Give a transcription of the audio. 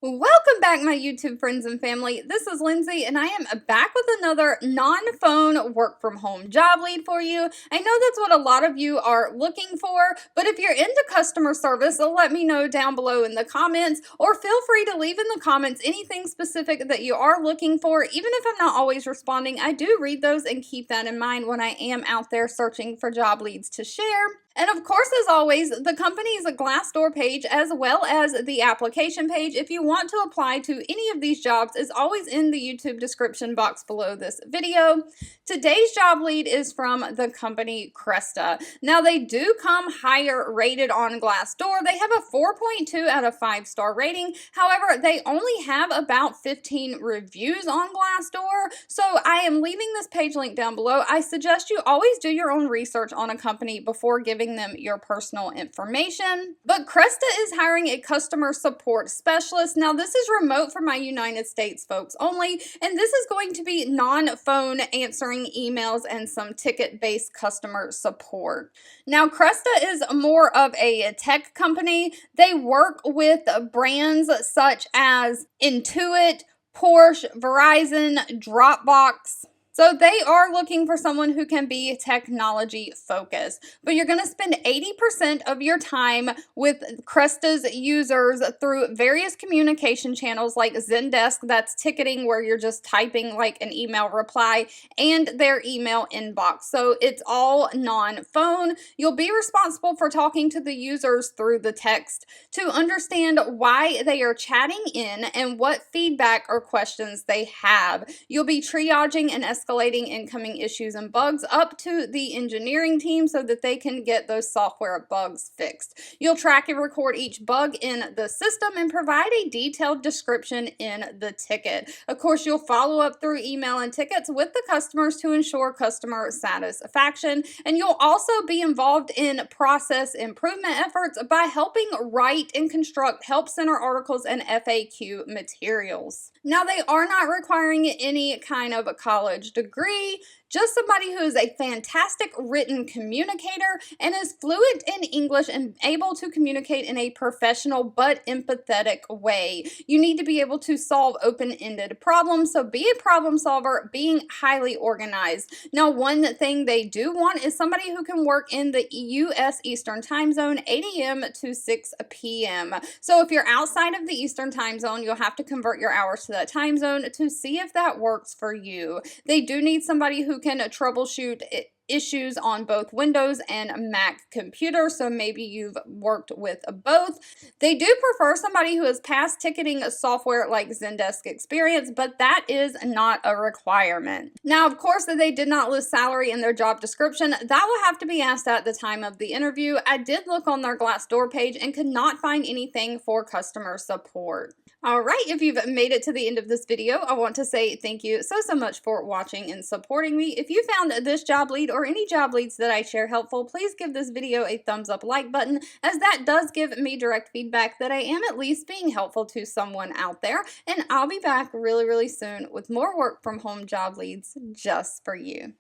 Welcome back, my YouTube friends and family. This is Lindsay, and I am back with another non-phone work-from-home job lead for you. I know that's what a lot of you are looking for, but if you're into customer service, let me know down below in the comments, or feel free to leave in the comments anything specific that you are looking for. Even if I'm not always responding, I do read those and keep that in mind when I am out there searching for job leads to share. And of course, as always, the company's Glassdoor page as well as the application page, if you want to apply to any of these jobs, is always in the YouTube description box below this video. Today's job lead is from the company Cresta. Now, they do come higher rated on Glassdoor. They have a 4.2 out of 5-star rating. However, they only have about 15 reviews on Glassdoor. So I am leaving this page link down below. I suggest you always do your own research on a company before giving them your personal information. But Cresta is hiring a customer support specialist. Now, this is remote for my United States folks only, and this is going to be non-phone answering emails and some ticket-based customer support. Now, Cresta is more of a tech company. They work with brands such as Intuit, Porsche, Verizon, Dropbox. So they are looking for someone who can be technology focused, but you're going to spend 80% of your time with Cresta's users through various communication channels like Zendesk, that's ticketing where you're just typing like an email reply, and their email inbox. So it's all non-phone. You'll be responsible for talking to the users through the text to understand why they are chatting in and what feedback or questions they have. You'll be triaging and escalating incoming issues and bugs up to the engineering team so that they can get those software bugs fixed. You'll track and record each bug in the system and provide a detailed description in the ticket. Of course, you'll follow up through email and tickets with the customers to ensure customer satisfaction, and you'll also be involved in process improvement efforts by helping write and construct help center articles and FAQ materials. Now, they are not requiring any kind of a college degree, just somebody who is a fantastic written communicator and is fluent in English and able to communicate in a professional but empathetic way. You need to be able to solve open-ended problems, so be a problem solver, being highly organized. Now, one thing they do want is somebody who can work in the U.S. Eastern Time Zone, 8 a.m. to 6 p.m. So if you're outside of the Eastern Time Zone, you'll have to convert your hours to that time zone to see if that works for you. They do need somebody who can troubleshoot issues on both Windows and Mac computers, so maybe you've worked with both. They do prefer somebody who has past ticketing software like Zendesk experience, but that is not a requirement. Now, of course, they did not list salary in their job description. That will have to be asked at the time of the interview. I did look on their Glassdoor page and could not find anything for customer support. All right, if you've made it to the end of this video, I want to say thank you so much for watching and supporting me. If you found this job lead or any job leads that I share helpful, please give this video a thumbs up like button, as that does give me direct feedback that I am at least being helpful to someone out there. And I'll be back really soon with more work from home job leads just for you.